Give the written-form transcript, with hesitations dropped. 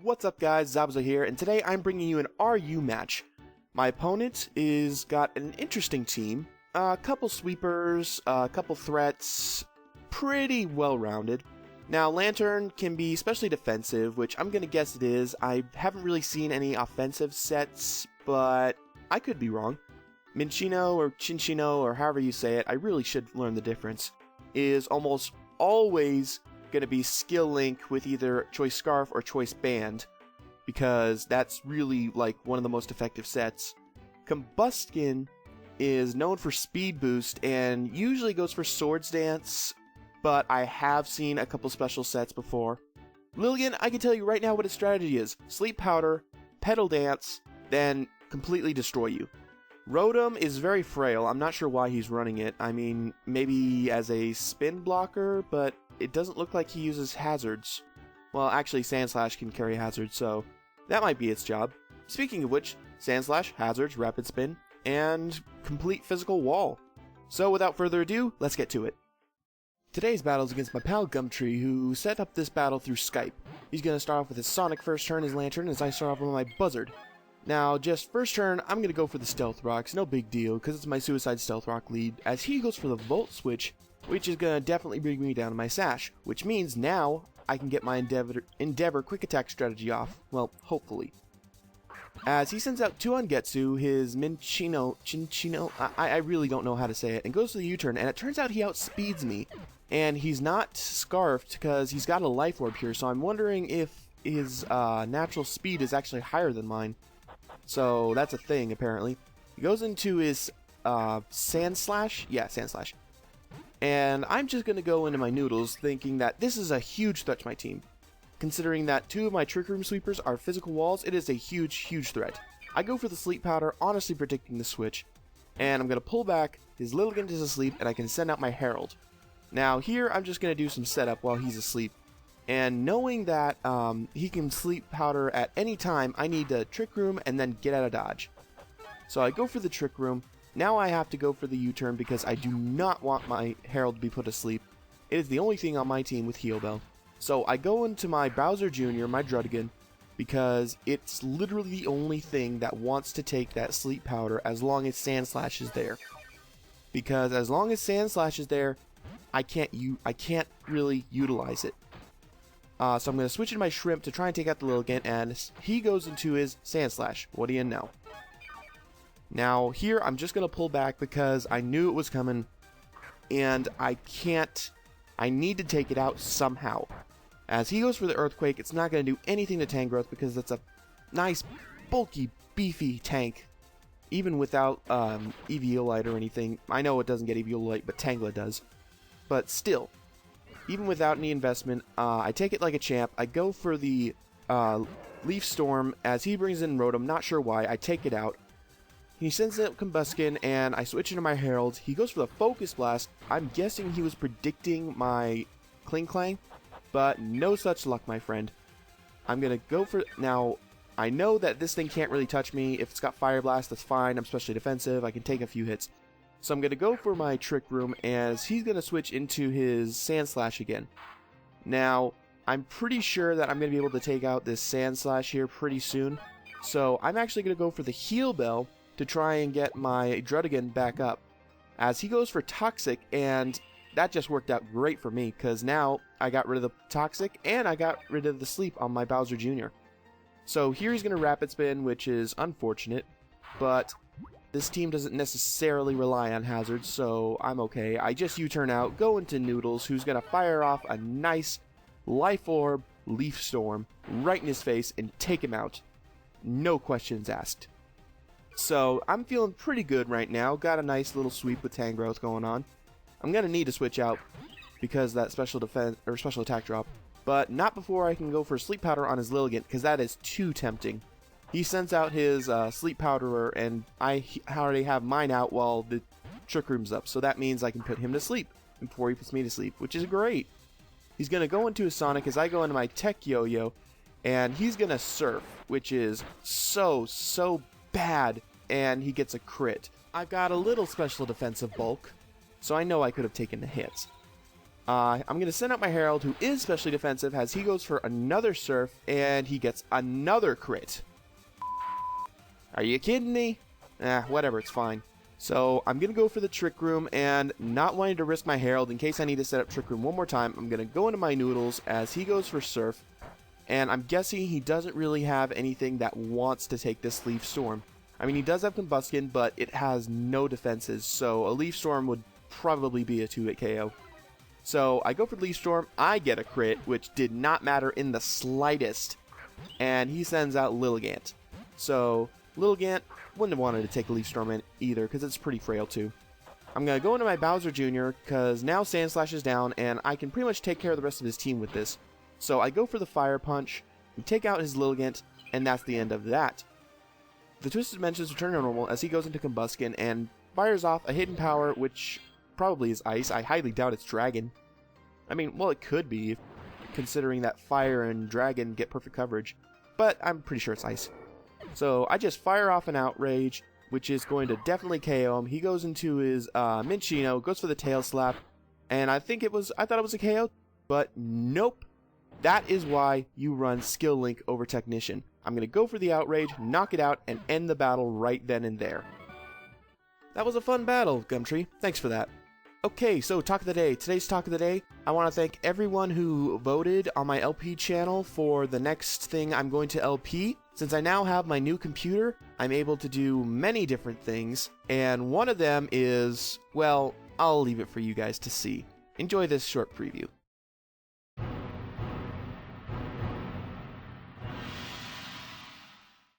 What's up guys, Zabza here, and today I'm bringing you an RU match. My opponent is got an interesting team, a couple sweepers, a couple threats, pretty well-rounded. Now Lantern can be especially defensive, which I'm gonna guess it is. I haven't really seen any offensive sets, but I could be wrong. Minchino or Chinchino, or however you say it, I really should learn the difference, is almost always going to be skill link with either Choice Scarf or Choice Band, because that's really like one of the most effective sets. Combuskin is known for speed boost and usually goes for Swords Dance, but I have seen a couple special sets before. Lilligan, I can tell you right now what his strategy is. Sleep Powder, Pedal Dance, then completely destroy you. Rotom is very frail. I'm not sure why he's running it. I mean, maybe as a spin blocker, but it doesn't look like he uses hazards. Well, actually, Sandslash can carry hazards, so that might be its job. Speaking of which, Sandslash, hazards, rapid spin, and complete physical wall. So without further ado, let's get to it. Today's battle is against my pal Gumtree, who set up this battle through Skype. He's going to start off with his Sonic first turn, his Lantern, as I start off with my Buzzard. Now, just first turn, I'm going to go for the Stealth Rocks, no big deal, because it's my Suicide Stealth Rock lead, as he goes for the Volt Switch, which is going to definitely bring me down to my Sash, which means now I can get my Endeavor Quick Attack strategy off, well, hopefully. As he sends out 2 on Getsu, his Chinchino, I really don't know how to say it, and goes for the U-turn, and it turns out he outspeeds me, and he's not Scarfed because he's got a Life Orb here, so I'm wondering if his natural speed is actually higher than mine. So that's a thing, apparently. He goes into his Sandslash. Yeah, Sandslash. And I'm just going to go into my Noodles thinking that this is a huge threat to my team. Considering that 2 of my Trick Room Sweepers are physical walls, it is a huge, huge threat. I go for the Sleep Powder, honestly predicting the switch. And I'm going to pull back, his Lilligant is asleep, and I can send out my Herald. Now here, I'm just going to do some setup while he's asleep. And knowing that he can Sleep Powder at any time, I need to Trick Room and then get out of dodge. So I go for the Trick Room. Now I have to go for the U-turn because I do not want my Herald to be put asleep. It is the only thing on my team with Heal Bell. So I go into my Bowser Jr., my Druddigan, because it's literally the only thing that wants to take that Sleep Powder as long as Sandslash is there. Because as long as Sandslash is there, I can't really utilize it. So I'm going to switch into my Shrimp to try and take out the Lilligant, and he goes into his Sandslash. What do you know? Now, here, I'm just going to pull back because I knew it was coming, and I need to take it out somehow. As he goes for the Earthquake, it's not going to do anything to Tangrowth because it's a nice, bulky, beefy tank. Even without Eviolite or anything. I know it doesn't get Eviolite, but Tangela does. But still, even without any investment, I take it like a champ. I go for the Leaf Storm as he brings in Rotom. Not sure why. I take it out. He sends out Combuskin, and I switch into my Herald. He goes for the Focus Blast. I'm guessing he was predicting my Kling Klang, but no such luck, my friend. I'm going to go for... Now, I know that this thing can't really touch me. If it's got Fire Blast, that's fine. I'm especially defensive. I can take a few hits. So I'm going to go for my Trick Room, as he's going to switch into his Sandslash again. Now, I'm pretty sure that I'm going to be able to take out this Sandslash here pretty soon. So I'm actually going to go for the Heal Bell to try and get my Druddigan back up. As he goes for Toxic, and that just worked out great for me, because now I got rid of the Toxic, and I got rid of the Sleep on my Bowser Jr. So here he's going to Rapid Spin, which is unfortunate, but this team doesn't necessarily rely on hazards, so I'm okay. I just U-turn out, go into Noodles, who's going to fire off a nice Life Orb Leaf Storm right in his face and take him out. No questions asked. So I'm feeling pretty good right now. Got a nice little sweep with Tangrowth going on. I'm going to need to switch out because of that special defense or special attack drop, but not before I can go for Sleep Powder on his Lilligant, because that is too tempting. He sends out his Sleep Powderer, and I already have mine out while the Trick Room's up, so that means I can put him to sleep before he puts me to sleep, which is great. He's going to go into his Sonic as I go into my Tech Yo-Yo, and he's going to Surf, which is so bad, and he gets a crit. I've got a little special defensive bulk, so I know I could have taken the hits. I'm going to send out my Herald, who is specially defensive, as he goes for another Surf, and he gets another crit. Are you kidding me? Whatever, it's fine. So I'm going to go for the Trick Room, and not wanting to risk my Herald in case I need to set up Trick Room one more time, I'm going to go into my Noodles as he goes for Surf, and I'm guessing he doesn't really have anything that wants to take this Leaf Storm. I mean, he does have Combustion, but it has no defenses, so a Leaf Storm would probably be a 2-hit KO. So I go for Leaf Storm, I get a crit, which did not matter in the slightest, and he sends out Lilligant. So Lilligant wouldn't have wanted to take a Leaf Storm in either, because it's pretty frail too. I'm going to go into my Bowser Jr., because now Sandslash is down, and I can pretty much take care of the rest of his team with this. So I go for the Fire Punch, we take out his Lilligant, and that's the end of that. The Twisted Dimensions return to normal as he goes into Combustion and fires off a Hidden Power, which probably is Ice. I highly doubt it's Dragon. I mean, well, it could be, considering that Fire and Dragon get perfect coverage, but I'm pretty sure it's Ice. So I just fire off an Outrage, which is going to definitely KO him. He goes into his Minccino, goes for the Tail Slap, and I thought it was a KO, but nope. That is why you run Skill Link over Technician. I'm going to go for the Outrage, knock it out, and end the battle right then and there. That was a fun battle, Gumtree. Thanks for that. Okay, so Talk of the Day. Today's Talk of the Day, I want to thank everyone who voted on my LP channel for the next thing I'm going to LP. Since I now have my new computer, I'm able to do many different things, and one of them is, well, I'll leave it for you guys to see. Enjoy this short preview.